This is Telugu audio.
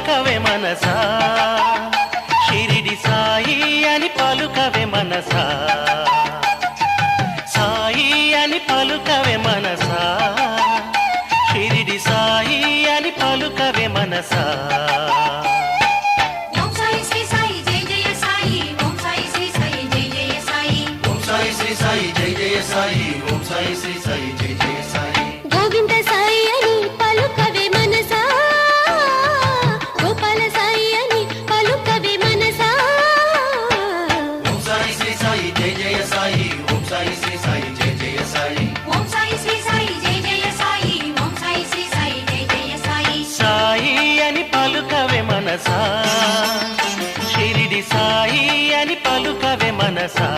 పలుకవే మనసా షిరిడి సాయి అని పలుకవే మనసా సాయి అని పలుకవే మనసా షిరిడి సాయి అని పలుకవే మనసా గోవింద సాయి అని పలుకవే మనసా గోపాల సాయి అని పలుకవే మనసా ఓం సాయి శ్రీ సాయి జయ జయ సాయి ఓం సాయి శ్రీ సాయి జయ జయ సాయి ఓం సాయి శ్రీ సాయి జయ జయ సాయి ఓం సాయి శ్రీ సాయి జయ జయ సాయి సాయి అని పలుకవే మనసా షిరిడి సాయి అని పలుకవే మనసా